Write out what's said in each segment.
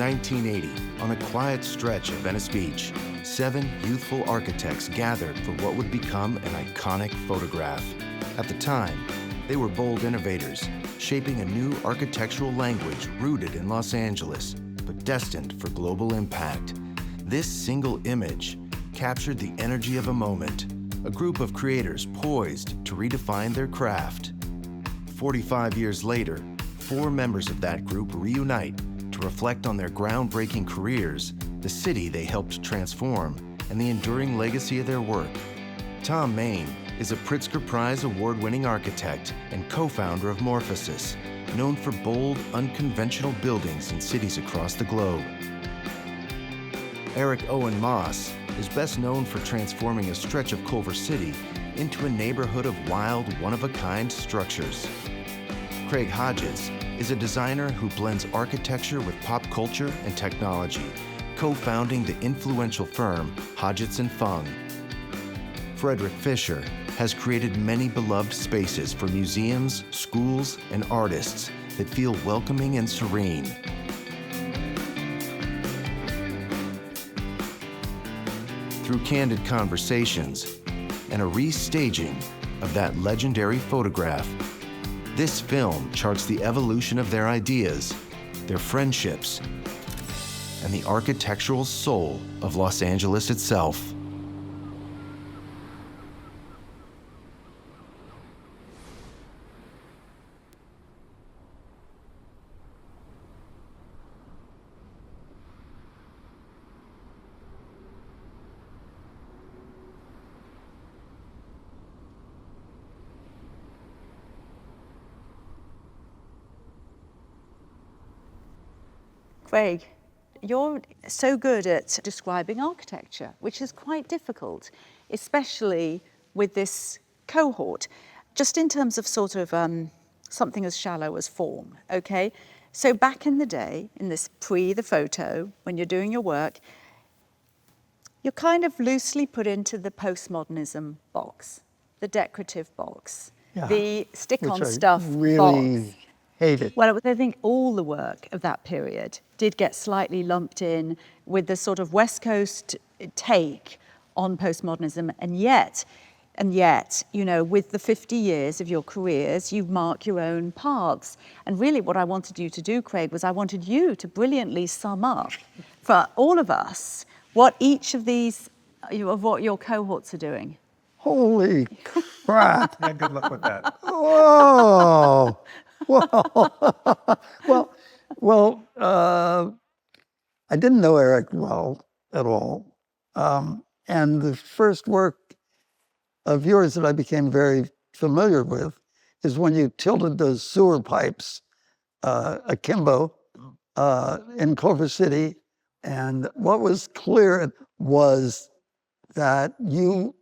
1980, on a quiet stretch of Venice Beach, 7 youthful architects gathered for what would become an iconic photograph. At the time, they were bold innovators, shaping a new architectural language rooted in Los Angeles, but destined for global impact. This single image captured the energy of a moment, a group of creators poised to redefine their craft. 45 years later, 4 members of that group reunite to reflect on their groundbreaking careers, the city they helped transform, and the enduring legacy of their work. Tom Main is a Pritzker Prize award-winning architect and co-founder of Morphosis, known for bold, unconventional buildings in cities across the globe. Eric Owen Moss is best known for transforming a stretch of Culver City into a neighborhood of wild, one-of-a-kind structures. Craig Hodgetts is a designer who blends architecture with pop culture and technology, co-founding the influential firm Hodgetts & Fung. Frederick Fisher has created many beloved spaces for museums, schools, and artists that feel welcoming and serene. Through candid conversations and a restaging of that legendary photograph, this film charts the evolution of their ideas, their friendships, and the architectural soul of Los Angeles itself. Craig, you're so good at describing architecture, which is quite difficult, especially with this cohort, just in terms of sort of something as shallow as form, okay? So back in the day, in this the photo, when you're doing your work, you're kind of loosely put into the postmodernism box, the decorative box, the stick-on stuff box. Hate it. Well, I think all the work of that period did get slightly lumped in with the sort of West Coast take on postmodernism, and yet, you know, with the 50 years of your careers, you mark your own paths. And really what I wanted you to do, Craig, was I wanted you to brilliantly sum up for all of us what each of these, of what your cohorts are doing. Holy crap. Yeah, good luck with that. Whoa. Well, I didn't know Eric well at all. And the first work of yours that I became very familiar with is when you tilted those sewer pipes akimbo in Culver City. And what was clear was that you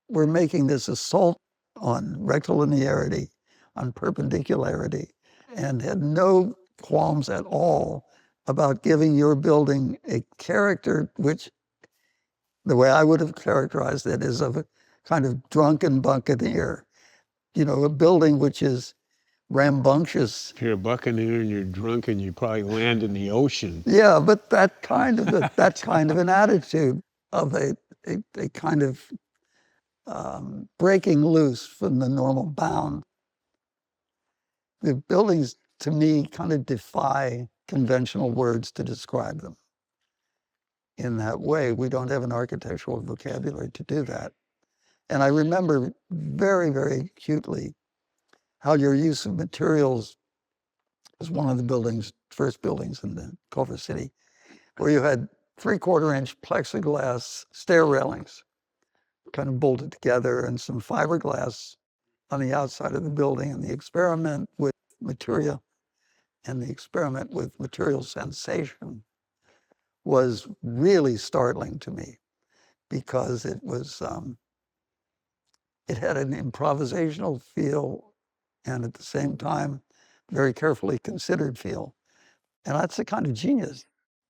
were making this assault on rectilinearity, on perpendicularity, and had no qualms at all about giving your building a character which, the way I would have characterized it, is of a kind of drunken buccaneer. You know, a building which is rambunctious. If you're a buccaneer and you're drunk and you probably land in the ocean. Yeah, but that kind of an attitude of a kind of breaking loose from the normal bound. The buildings, to me, kind of defy conventional words to describe them. In that way, we don't have an architectural vocabulary to do that. And I remember very, very acutely how your use of materials was one of the first buildings in the Culver City, where you had 3/4-inch plexiglass stair railings kind of bolted together and some fiberglass on the outside of the building. And the experiment with material and the experiment with material sensation was really startling to me, because it was, it had an improvisational feel and at the same time, very carefully considered feel. And that's the kind of genius,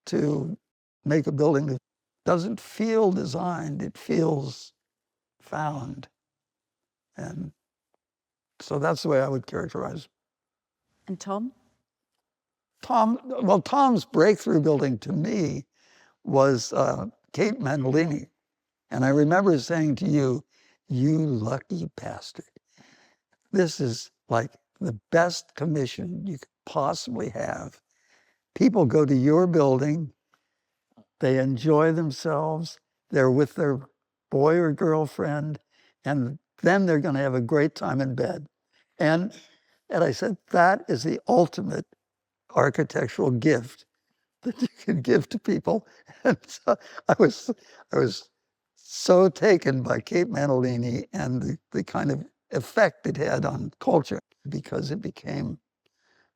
to make a building that doesn't feel designed, it feels found. And so that's the way I would characterize. And Tom? Tom's breakthrough building to me was Kate Manolini. And I remember saying to you, you lucky bastard. This is like the best commission you could possibly have. People go to your building, they enjoy themselves, they're with their boy or girlfriend, and then they're going to have a great time in bed. And I said, that is the ultimate architectural gift that you can give to people. And so I was so taken by Kate Manolini and the kind of effect it had on culture, because it became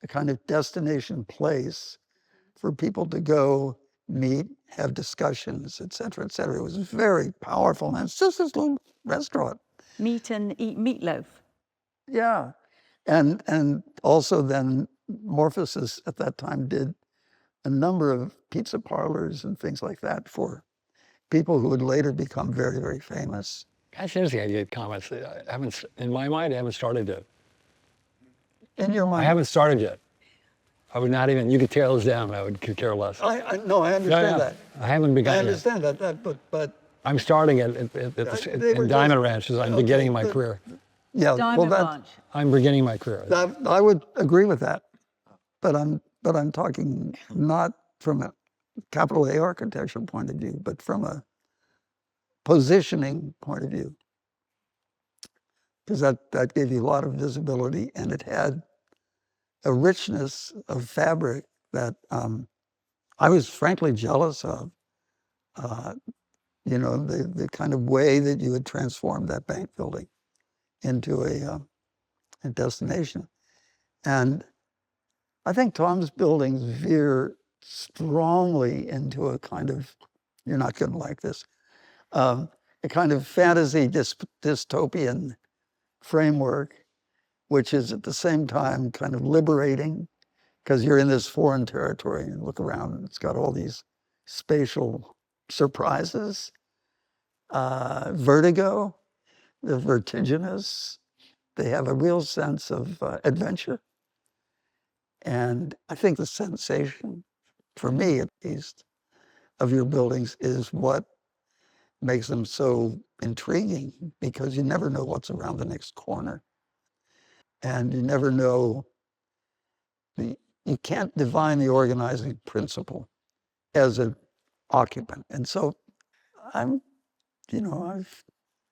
a kind of destination place for people to go meet, have discussions, et cetera, et cetera. It was very powerful. And it's just this little restaurant. Meet and eat meatloaf. Yeah. And also then Morphosis at that time did a number of pizza parlors and things like that for people who would later become very, very famous. That's interesting. I get comments. In my mind, I haven't started yet. In your mind? I haven't started yet. I would not even, you could tear those down, I would could care less. No, I understand that. I haven't begun I yet. understand that, but I'm starting in Diamond Ranch as I'm beginning my career. yeah, Diamond Ranch. I'm beginning my career. I would agree with that, but I'm talking not from a capital A architecture point of view, but from a positioning point of view, because that gave you a lot of visibility, and it had a richness of fabric that I was frankly jealous of. You know, the kind of way that you had transformed that bank building into a destination. And I think Tom's buildings veer strongly into a kind of, you're not going to like this, a kind of fantasy dystopian framework, which is at the same time kind of liberating, because you're in this foreign territory and look around and it's got all these spatial surprises, vertigo, they're vertiginous, they have a real sense of adventure. And I think the sensation, for me at least, of your buildings is what makes them so intriguing, because you never know what's around the next corner. And you never know, you can't divine the organizing principle as an occupant. And so I've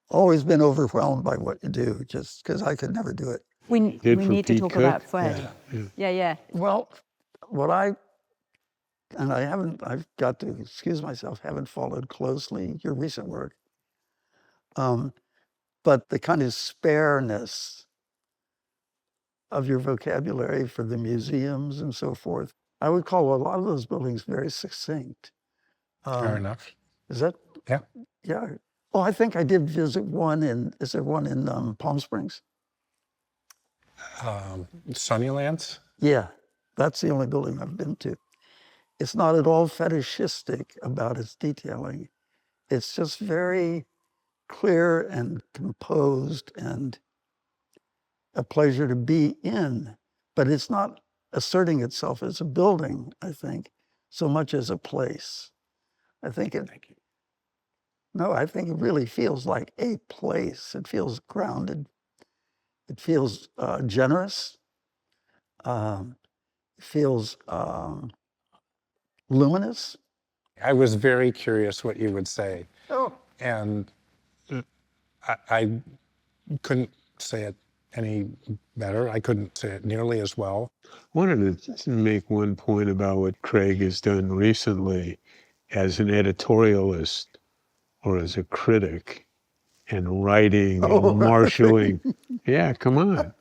always been overwhelmed by what you do, just because I could never do it. We need to talk about Fred. Yeah. Well, I've got to excuse myself, haven't followed closely your recent work. But the kind of spareness of your vocabulary for the museums and so forth, I would call a lot of those buildings very succinct. Fair enough. Is that? Yeah. Yeah. Oh, I think I did visit is there one in Palm Springs? Sunnylands? Yeah, that's the only building I've been to. It's not at all fetishistic about its detailing. It's just very clear and composed and a pleasure to be in. But it's not asserting itself as a building, I think, so much as a place. I think it really feels like a place. It feels grounded. It feels generous. It feels luminous. I was very curious what you would say. Oh. And I couldn't say it any better. I couldn't say it nearly as well. I wanted to make one point about what Craig has done recently as an editorialist or as a critic, and writing and marshaling. Yeah, come on.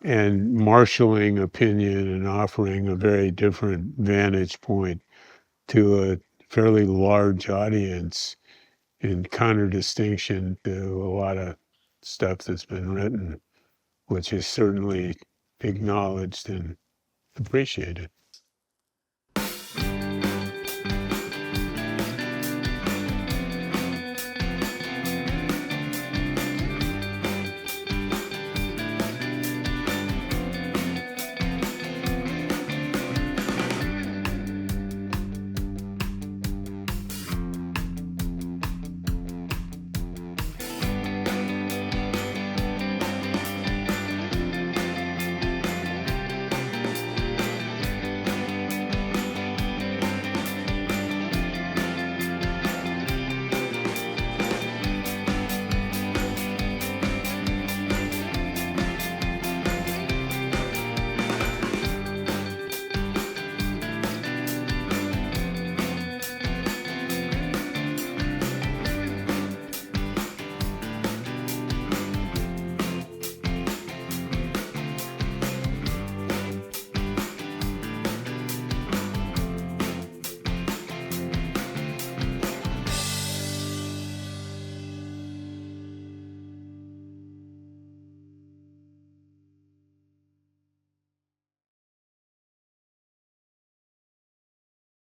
And marshaling opinion and offering a very different vantage point to a fairly large audience in contradistinction to a lot of stuff that's been written, which is certainly acknowledged and appreciated.